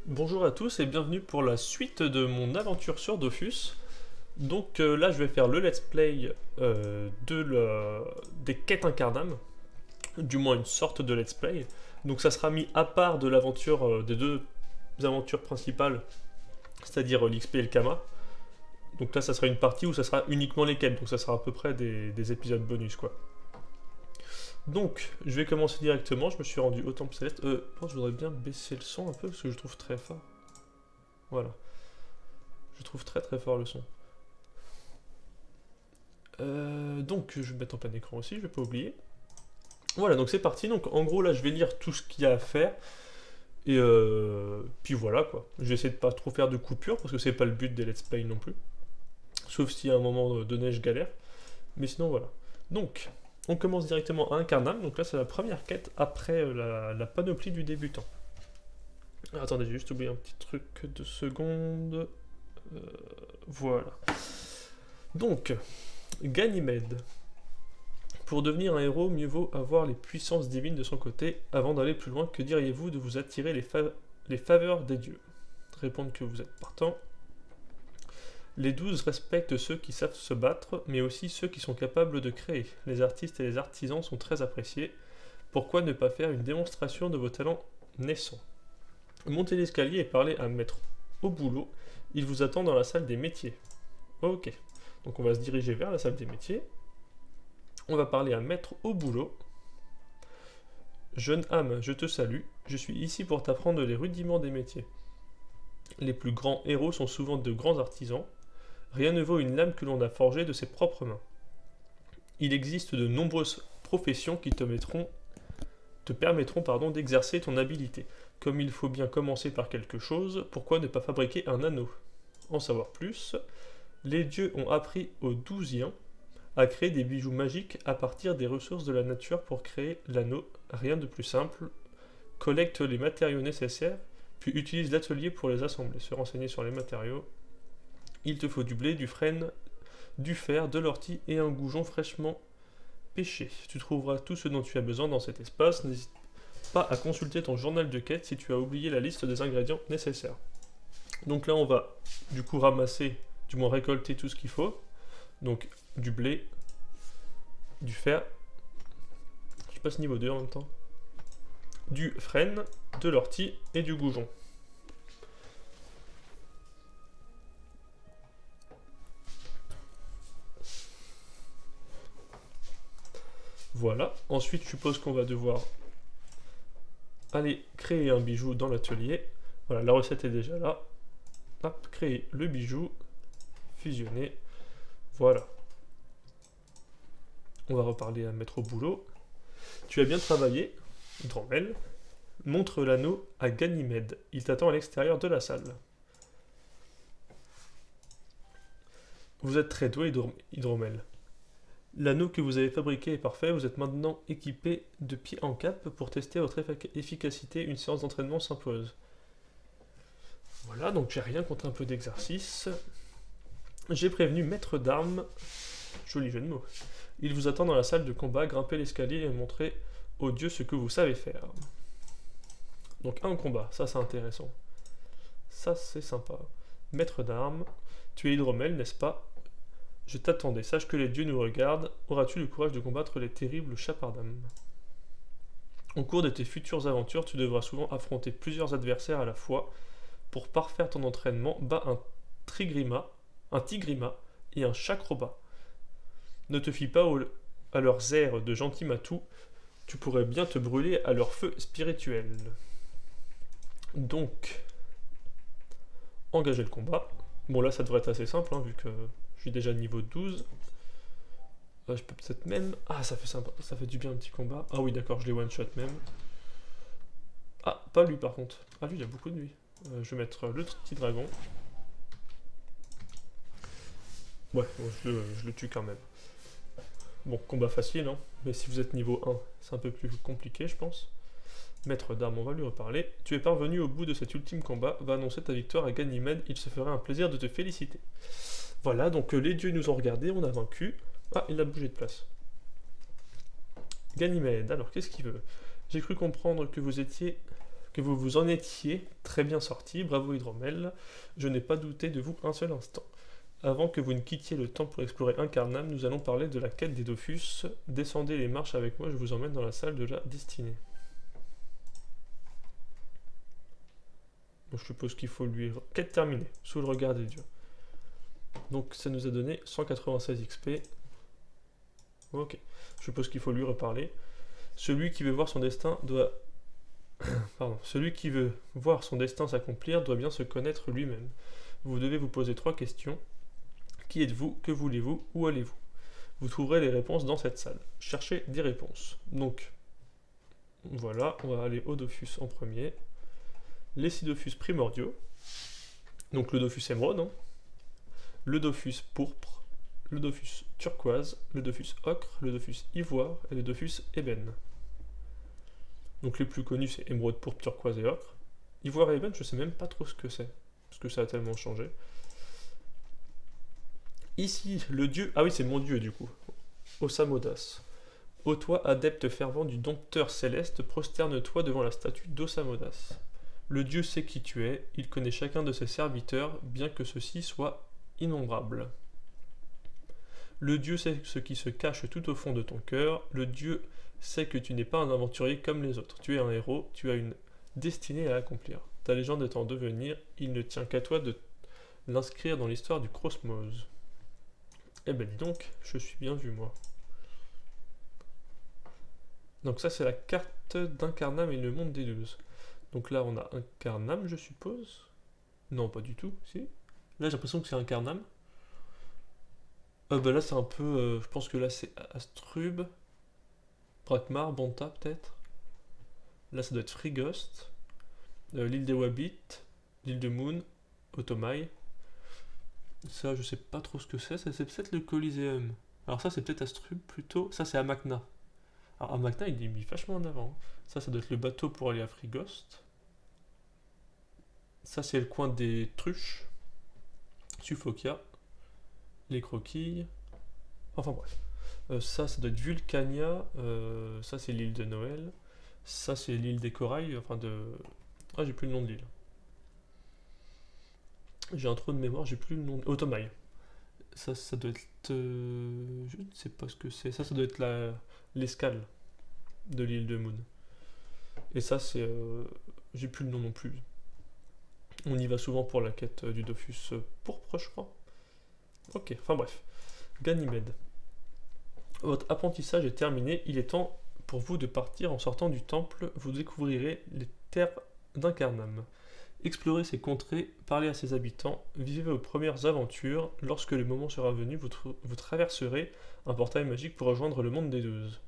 Bonjour à tous et bienvenue pour la suite de mon aventure sur Dofus. Donc là je vais faire le let's play des quêtes incarnames, du moins une sorte de let's play. Donc ça sera mis à part de l'aventure des deux aventures principales, c'est-à-dire l'XP et le Kama. Donc là ça sera une partie où ça sera uniquement les quêtes, donc ça sera à peu près des épisodes bonus quoi. Donc je vais commencer directement, je me suis rendu au Temple Céleste. Je voudrais bien baisser le son un peu parce que je trouve très fort. Voilà. Je trouve très très fort le son. Donc je vais mettre en plein écran aussi, je vais pas oublier. Voilà, donc c'est parti. Donc en gros là je vais lire tout ce qu'il y a à faire. Et puis voilà quoi. Je vais essayer de pas trop faire de coupures parce que c'est pas le but des let's play non plus. Sauf si à un moment donné je galère. Mais sinon voilà. Donc on commence directement à Incarnam. Donc là c'est la première quête après la panoplie du débutant. Attendez, j'ai juste oublié un petit truc de seconde. Voilà. Donc, Ganymède. Pour devenir un héros, mieux vaut avoir les puissances divines de son côté. Avant d'aller plus loin, que diriez-vous de vous attirer les faveurs des dieux? Répondre que vous êtes partant. Les 12 respectent ceux qui savent se battre, mais aussi ceux qui sont capables de créer. Les artistes et les artisans sont très appréciés. Pourquoi ne pas faire une démonstration de vos talents naissants? Montez l'escalier et parlez à Maître au boulot. Il vous attend dans la salle des métiers. Ok. Donc on va se diriger vers la salle des métiers. On va parler à Maître au boulot. Jeune âme, je te salue. Je suis ici pour t'apprendre les rudiments des métiers. Les plus grands héros sont souvent de grands artisans. Rien ne vaut une lame que l'on a forgée de ses propres mains. Il existe de nombreuses professions qui te permettront d'exercer ton habileté. Comme il faut bien commencer par quelque chose, pourquoi ne pas fabriquer un anneau? En savoir plus, les dieux ont appris aux Douziens à créer des bijoux magiques à partir des ressources de la nature pour créer l'anneau. Rien de plus simple. Collecte les matériaux nécessaires, puis utilise l'atelier pour les assembler. Se renseigner sur les matériaux. Il te faut du blé, du frêne, du fer, de l'ortie et un goujon fraîchement pêché. Tu trouveras tout ce dont tu as besoin dans cet espace. N'hésite pas à consulter ton journal de quête si tu as oublié la liste des ingrédients nécessaires. Donc là, on va du coup ramasser, du moins récolter tout ce qu'il faut. Donc du blé, du fer, je passe niveau 2 en même temps, du frêne, de l'ortie et du goujon. Voilà, ensuite je suppose qu'on va devoir aller créer un bijou dans l'atelier. Voilà, la recette est déjà là. Hop, créer le bijou, fusionner, voilà. On va reparler à Maître au boulot. Tu as bien travaillé, Dromel. Montre l'anneau à Ganymède. Il t'attend à l'extérieur de la salle. Vous êtes très doué, Hydromel. L'anneau que vous avez fabriqué est parfait. Vous êtes maintenant équipé de pied en cap. Pour tester votre efficacité, une séance d'entraînement s'impose. Voilà, donc j'ai rien contre un peu d'exercice. J'ai prévenu Maître d'armes. Joli jeu de mots. Il vous attend dans la salle de combat. Grimpez l'escalier et montrez aux dieux ce que vous savez faire. Donc un combat, ça c'est intéressant. Ça c'est sympa. Maître d'armes, tu es Hydromel, n'est-ce pas? Je t'attendais, sache que les dieux nous regardent. Auras-tu le courage de combattre les terribles Chapardam? Au cours de tes futures aventures, tu devras souvent affronter plusieurs adversaires à la fois. Pour parfaire ton entraînement, bats un Tigrima et un Chacroba. Ne te fie pas à leurs airs de gentil matou, tu pourrais bien te brûler à leur feu spirituel. Donc, engager le combat. Bon là ça devrait être assez simple, vu que je suis déjà niveau 12. Je peux peut-être même... Ah, ça fait sympa, ça fait du bien un petit combat. Ah oui d'accord, je les one-shot même. Ah, pas lui par contre. Ah lui il a beaucoup de vie. Je vais mettre le petit dragon. Ouais, bon, je le tue quand même. Bon, combat facile, mais si vous êtes niveau 1, c'est un peu plus compliqué, je pense. Maître d'armes, on va lui reparler. Tu es parvenu au bout de cet ultime combat, va annoncer ta victoire à Ganymède, il se ferait un plaisir de te féliciter. Voilà, donc les dieux nous ont regardés, on a vaincu. Ah, il a bougé de place. Ganymède, alors qu'est-ce qu'il veut? J'ai cru comprendre que vous étiez que vous vous en étiez très bien sorti, bravo Hydromel, je n'ai pas douté de vous un seul instant. Avant que vous ne quittiez le temple pour explorer Incarnam, nous allons parler de la quête des Dofus. Descendez les marches avec moi, je vous emmène dans la salle de la destinée. Donc je suppose qu'il faut lui... Quête terminée, sous le regard des dieux. Donc ça nous a donné 196 XP. Ok, je suppose qu'il faut lui reparler. Celui qui veut voir son destin doit... Pardon. Celui qui veut voir son destin s'accomplir doit bien se connaître lui-même. Vous devez vous poser 3 questions. Qui êtes-vous? Que voulez-vous? Où allez-vous? Vous trouverez les réponses dans cette salle. Cherchez des réponses. Donc, voilà, on va aller au Dofus en premier. Les 6 Dofus primordiaux. Donc le Dofus émeraude, hein. Le Dofus pourpre, le Dofus turquoise, le Dofus ocre, le Dofus ivoire et le Dofus ébène. Donc les plus connus c'est émeraude, pourpre, turquoise et ocre. Ivoire et ébène, je sais même pas trop ce que c'est, parce que ça a tellement changé. Ici, le dieu... Ah oui, c'est mon dieu du coup. Osamodas. Ô toi, adepte fervent du dompteur céleste, prosterne-toi devant la statue d'Osamodas. Le dieu sait qui tu es, il connaît chacun de ses serviteurs, bien que ceux-ci soient innombrables. Le dieu sait ce qui se cache tout au fond de ton cœur, le dieu sait que tu n'es pas un aventurier comme les autres, tu es un héros, tu as une destinée à accomplir. Ta légende est en devenir, il ne tient qu'à toi de l'inscrire dans l'histoire du cosmos. Eh ben dis donc, je suis bien vu moi. Donc ça c'est la carte d'Incarnam et le monde des 12. Donc là on a Incarnam je suppose. Non pas du tout, si. Là j'ai l'impression que c'est Incarnam. Bah là c'est un peu, je pense que là c'est Astrub, Brakmar, Bonta peut-être. Là ça doit être Frigost, l'île des Wabbits, l'île de Moon, Otomai. Ça je sais pas trop ce que c'est peut-être le Coliseum. Alors ça c'est peut-être Astrub plutôt, ça c'est Amakna. Alors Amakna il est mis vachement en avant. Ça doit être le bateau pour aller à Frigost. Ça c'est le coin des truches, Suffokia, les croquilles. Enfin bref. Ça doit être Vulcania. Ça, c'est l'île de Noël. Ça, c'est l'île des corails. Enfin, de. Ah, j'ai plus le nom de l'île. J'ai un trou de mémoire, j'ai plus le nom. Otomai. Ça doit être. Je ne sais pas ce que c'est. Ça doit être l'escale de l'île de Moon. Et ça, c'est. J'ai plus le nom non plus. On y va souvent pour la quête du Dofus pourpre, je crois. Ok, enfin bref. Ganymède. Votre apprentissage est terminé, il est temps pour vous de partir. En sortant du temple, vous découvrirez les terres d'Incarnam. Explorez ces contrées, parlez à ses habitants, vivez vos premières aventures. Lorsque le moment sera venu, vous traverserez un portail magique pour rejoindre le monde des 12.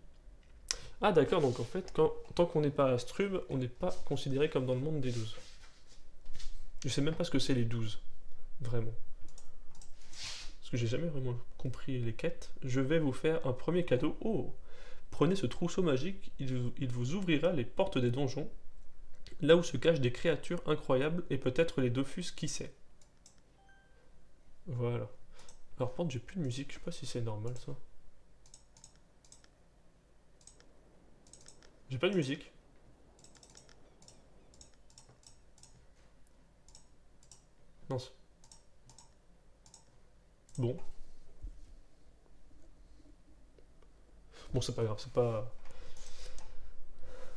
Ah d'accord, donc en fait, tant qu'on n'est pas à Astrub, on n'est pas considéré comme dans le monde des 12. Je sais même pas ce que c'est les 12, vraiment. Parce que j'ai jamais vraiment compris les quêtes. Je vais vous faire un premier cadeau. Oh! Prenez ce trousseau magique, il vous ouvrira les portes des donjons, là où se cachent des créatures incroyables et peut-être les Dofus, qui sait. Voilà. Alors par contre j'ai plus de musique, je sais pas si c'est normal ça. J'ai pas de musique. Mince. Bon. Bon, c'est pas grave, c'est pas...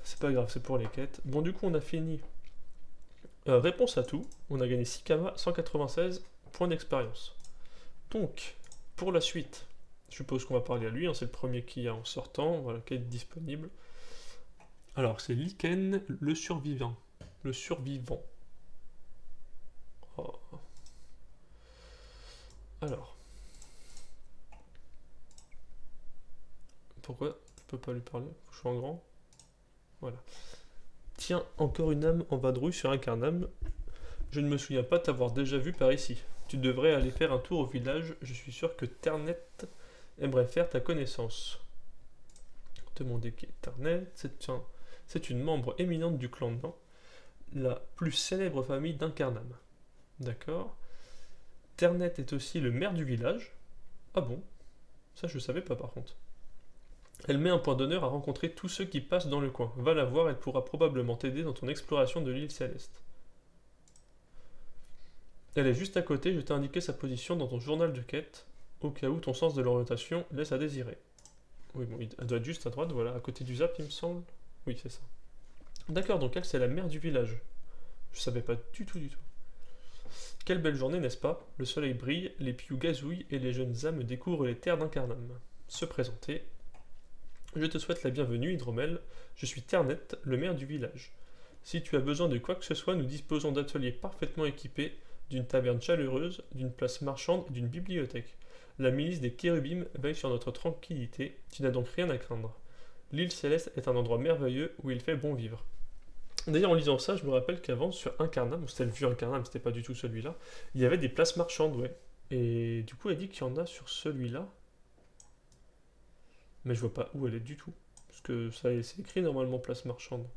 C'est pas grave, c'est pour les quêtes. Bon, du coup, on a fini. Réponse à tout. On a gagné 6 kamas, 196 points d'expérience. Donc, pour la suite, je suppose qu'on va parler à lui. Hein, c'est le premier qui a en sortant. Voilà, qui est disponible. Alors, c'est Lyken, le survivant. Le survivant. Oh. Alors. Pourquoi je peux pas lui parler? Faut que je sois en grand. Voilà. Tiens, encore une âme en vadrouille sur Incarnam. Je ne me souviens pas t'avoir déjà vu par ici. Tu devrais aller faire un tour au village. Je suis sûr que Ternet aimerait faire ta connaissance. Demandez qui est Ternet. C'est une membre éminente du clan de Nan, la plus célèbre famille d'Incarnam. D'accord. Ternet est aussi le maire du village. Ah bon? Ça je savais pas par contre. Elle met un point d'honneur à rencontrer tous ceux qui passent dans le coin. Va la voir, elle pourra probablement t'aider dans ton exploration de l'île Céleste. Elle est juste à côté, je t'ai indiqué sa position dans ton journal de quête, au cas où ton sens de l'orientation laisse à désirer. Oui, bon, elle doit être juste à droite, voilà, à côté du zap, il me semble. Oui, c'est ça. D'accord, donc elle, c'est la mère du village. Je savais pas du tout, du tout. Quelle belle journée, n'est-ce pas? Le soleil brille, les pious gazouillent et les jeunes âmes découvrent les terres d'Incarnam. Se présenter. Je te souhaite la bienvenue, Hydromel. Je suis Ternet, le maire du village. Si tu as besoin de quoi que ce soit, nous disposons d'ateliers parfaitement équipés, d'une taverne chaleureuse, d'une place marchande et d'une bibliothèque. La milice des Kérubim veille sur notre tranquillité, tu n'as donc rien à craindre. L'île Céleste est un endroit merveilleux où il fait bon vivre. D'ailleurs, en lisant ça, je me rappelle qu'avant, sur Incarnam, c'était le vieux Incarnam, c'était pas du tout celui-là, il y avait des places marchandes, ouais. Et du coup, elle dit qu'il y en a sur celui-là. Mais je vois pas où elle est du tout. Parce que ça c'est écrit normalement place marchande.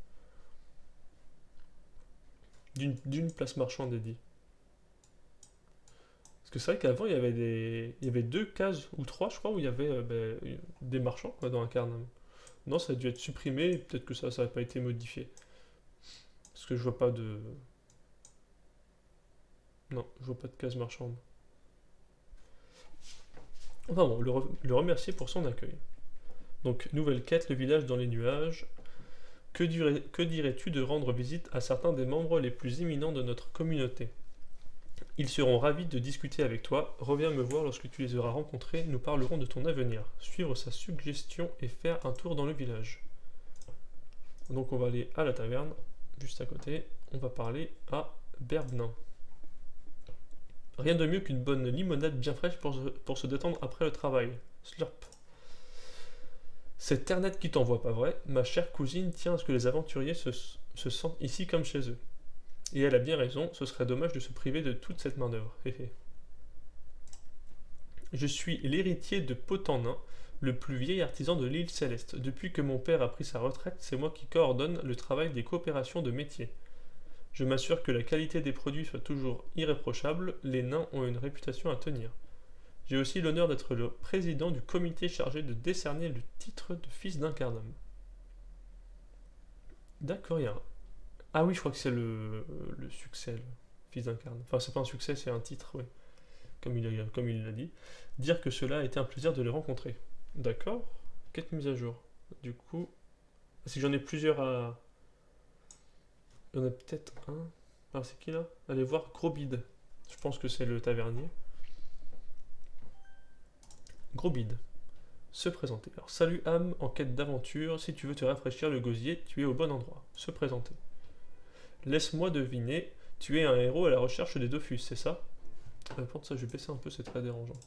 D'une place marchande, est dit. Parce que c'est vrai qu'avant, il y avait deux cases, ou trois, je crois, où il y avait des marchands quoi, dans Incarnam. Non, ça a dû être supprimé, peut-être que ça n'a pas été modifié. Parce que je vois pas de... Non, je vois pas de case marchande. Enfin bon, le remercier pour son accueil. Donc, nouvelle quête, le village dans les nuages. Que dirais-tu de rendre visite à certains des membres les plus éminents de notre communauté? Ils seront ravis de discuter avec toi. Reviens me voir lorsque tu les auras rencontrés. Nous parlerons de ton avenir. Suivre sa suggestion et faire un tour dans le village. Donc on va aller à la taverne, juste à côté. On va parler à Berbnin. Rien de mieux qu'une bonne limonade bien fraîche pour se détendre après le travail. Slurp. C'est Ternet qui t'envoie, pas vrai? Ma chère cousine tient à ce que les aventuriers se sentent ici comme chez eux. Et elle a bien raison, ce serait dommage de se priver de toute cette main-d'œuvre. Je suis l'héritier de Potennin, le plus vieil artisan de l'île Céleste. Depuis que mon père a pris sa retraite, c'est moi qui coordonne le travail des coopérations de métier. Je m'assure que la qualité des produits soit toujours irréprochable, les nains ont une réputation à tenir. J'ai aussi l'honneur d'être le président du comité chargé de décerner le titre de fils d'Incarnam. D'accord, il y a un... Ah oui, je crois que c'est le succès, le fils d'Incarnam. Enfin, c'est pas un succès, c'est un titre, oui. Comme il l'a dit. Dire que cela a été un plaisir de le rencontrer. D'accord. Quête mise à jour. Du coup... Si j'en ai plusieurs à... Il y en a peut-être un... Alors c'est qui là? Allez voir Grobid. Je pense que c'est le tavernier. Grobid. Se présenter. Alors, salut âme en quête d'aventure. Si tu veux te rafraîchir le gosier, tu es au bon endroit. Se présenter. Laisse-moi deviner, tu es un héros à la recherche des Dofus, c'est ça? Pour ça, je vais baisser un peu, c'est très dérangeant.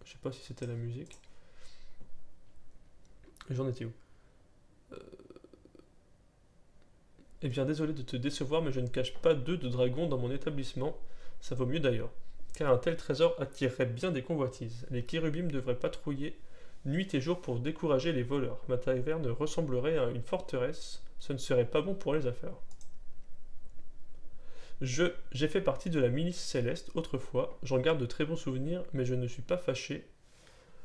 Je sais pas si c'était la musique. J'en étais où? Eh bien, désolé de te décevoir, mais je ne cache pas d'œufs de dragon dans mon établissement. Ça vaut mieux d'ailleurs. Car un tel trésor attirerait bien des convoitises. Les Kérubim devraient patrouiller nuit et jour pour décourager les voleurs. Ma taverne ressemblerait à une forteresse. Ce ne serait pas bon pour les affaires. J'ai fait partie de la milice céleste autrefois. J'en garde de très bons souvenirs, mais je ne suis pas fâché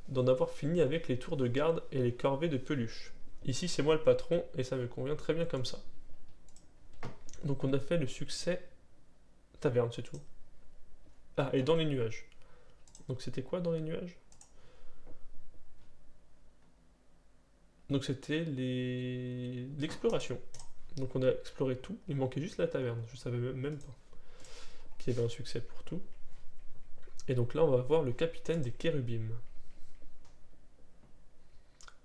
d'en avoir fini avec les tours de garde et les corvées de peluche. Ici, c'est moi le patron et ça me convient très bien comme ça. Donc on a fait le succès taverne, c'est tout. Ah, et dans les nuages. Donc c'était quoi dans les nuages? Donc c'était l'exploration. Donc on a exploré tout, il manquait juste la taverne, je savais même pas qu'il y avait un succès pour tout. Et donc là on va voir le capitaine des Kérubim.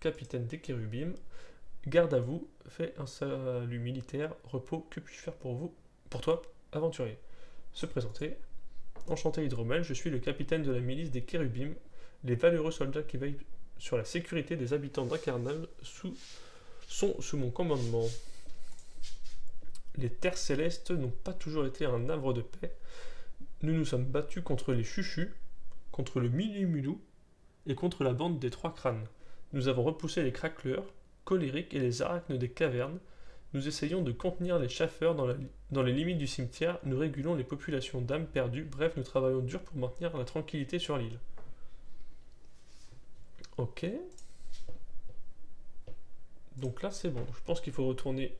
Capitaine des Kérubim, garde à vous, fait un salut militaire, repos, que puis-je faire pour vous, pour toi, aventurier? Se présenter. Enchanté Hydromel, je suis le capitaine de la milice des Kérubim, les valeureux soldats qui veillent sur la sécurité des habitants d'Incarnam sont sous mon commandement. Les terres célestes n'ont pas toujours été un havre de paix. Nous nous sommes battus contre les Chuchus, contre le Milimulou et contre la bande des Trois Crânes. Nous avons repoussé les craqueleurs, colériques et les arachnes des cavernes. Nous essayons de contenir les chaffeurs dans les limites du cimetière. Nous régulons les populations d'âmes perdues. Bref, nous travaillons dur pour maintenir la tranquillité sur l'île. Ok. Donc là, c'est bon. Je pense qu'il faut retourner...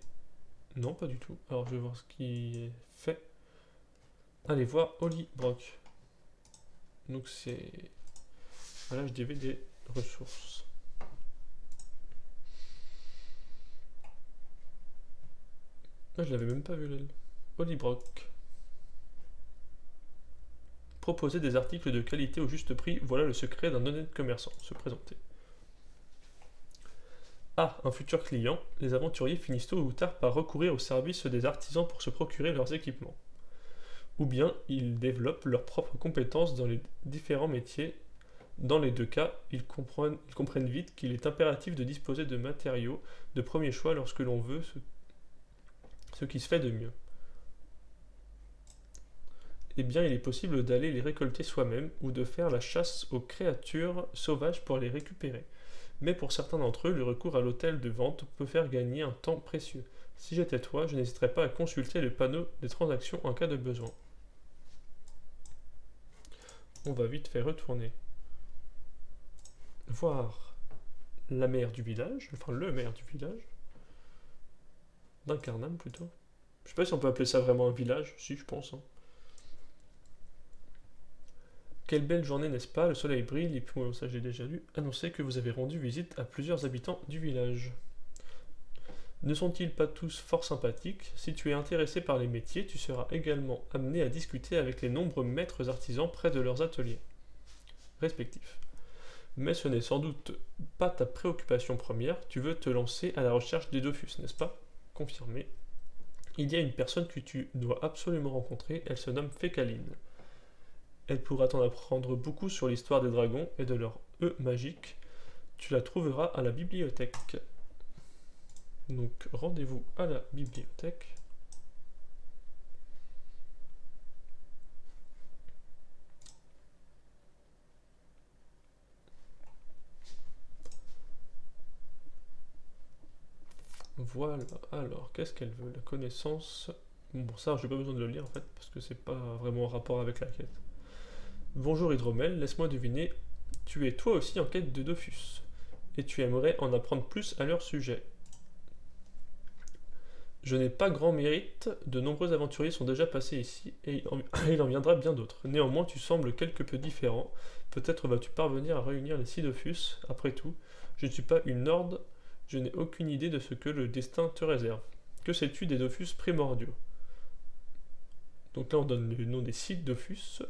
Non, pas du tout. Alors, je vais voir ce qui est fait. Allez, voir Holybrock. Donc, c'est... Voilà, je devais des ressources. Ah, je l'avais même pas vu, là. Holybrock. Proposer des articles de qualité au juste prix, voilà le secret d'un honnête commerçant. Se présenter. Ah, un futur client, les aventuriers finissent tôt ou tard par recourir au service des artisans pour se procurer leurs équipements. Ou bien ils développent leurs propres compétences dans les différents métiers. Dans les deux cas, ils comprennent vite qu'il est impératif de disposer de matériaux de premier choix lorsque l'on veut ce qui se fait de mieux. Eh bien, il est possible d'aller les récolter soi-même ou de faire la chasse aux créatures sauvages pour les récupérer. Mais pour certains d'entre eux, le recours à l'hôtel de vente peut faire gagner un temps précieux. Si j'étais toi, je n'hésiterais pas à consulter le panneau des transactions en cas de besoin. On va vite faire retourner. Voir la mère du village, enfin le maire du village. D'Incarnam plutôt. Je sais pas si on peut appeler ça vraiment un village, si je pense. Hein. Quelle belle journée, n'est-ce pas? Le soleil brille, et puis ça j'ai déjà lu. Annoncez que vous avez rendu visite à plusieurs habitants du village. Ne sont-ils pas tous fort sympathiques? Si tu es intéressé par les métiers, tu seras également amené à discuter avec les nombreux maîtres artisans près de leurs ateliers respectifs. Mais ce n'est sans doute pas ta préoccupation première, tu veux te lancer à la recherche des Dofus, n'est-ce pas? Confirmé. Il y a une personne que tu dois absolument rencontrer, elle se nomme Fécaline. Elle pourra t'en apprendre beaucoup sur l'histoire des dragons et de leurs œufs magiques. Tu la trouveras à la bibliothèque. Donc rendez-vous à la bibliothèque. Voilà, alors qu'est-ce qu'elle veut? La connaissance. Bon, ça, j'ai pas besoin de le lire en fait, parce que c'est pas vraiment en rapport avec la quête. Bonjour Hydromel, laisse-moi deviner, tu es toi aussi en quête de Dofus, et tu aimerais en apprendre plus à leur sujet. Je n'ai pas grand mérite, de nombreux aventuriers sont déjà passés ici, et il en viendra bien d'autres. Néanmoins, tu sembles quelque peu différent, peut-être vas-tu parvenir à réunir les 6 Dofus, après tout, je ne suis pas une horde, je n'ai aucune idée de ce que le destin te réserve. Que sais-tu des Dofus primordiaux? Donc là on donne le nom des 6 Dofus.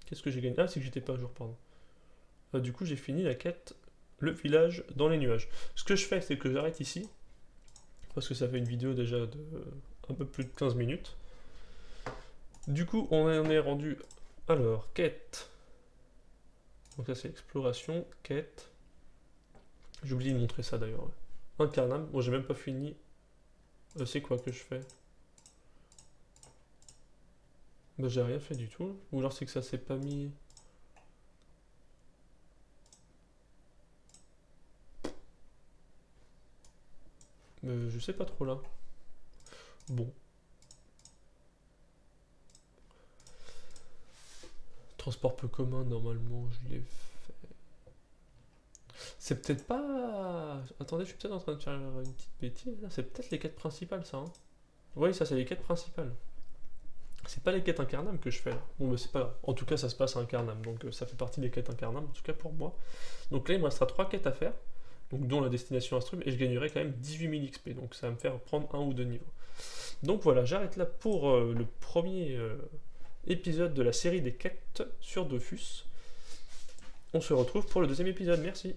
Qu'est-ce que j'ai gagné? Ah, c'est que j'étais pas à jour, pardon. Du coup, j'ai fini la quête, le village dans les nuages. Ce que je fais, c'est que j'arrête ici, parce que ça fait une vidéo déjà de un peu plus de 15 minutes. Du coup, on en est rendu. Alors, quête. Donc ça, c'est exploration, quête. J'ai oublié de montrer ça d'ailleurs. Incarnam. Bon, j'ai même pas fini. C'est quoi que je fais? Bah, j'ai rien fait du tout. Ou alors c'est que ça s'est pas mis. Je sais pas trop là. Bon. Transport peu commun, normalement, je l'ai fait. C'est peut-être pas... Attendez, je suis peut-être en train de faire une petite bêtise. C'est peut-être les quêtes principales, ça. Hein. Oui, ça, c'est les quêtes principales. C'est pas les quêtes Incarnam que je fais là. Bon, mais c'est pas grave. En tout cas, ça se passe à Incarnam. Donc, ça fait partie des quêtes Incarnam, en tout cas pour moi. Donc là, il me restera 3 quêtes à faire. Donc, dont la destination Astrum. Et je gagnerai quand même 18 000 XP. Donc, ça va me faire prendre 1 ou 2 niveaux. Donc voilà, j'arrête là pour le premier épisode de la série des quêtes sur Dofus. On se retrouve pour le deuxième épisode. Merci.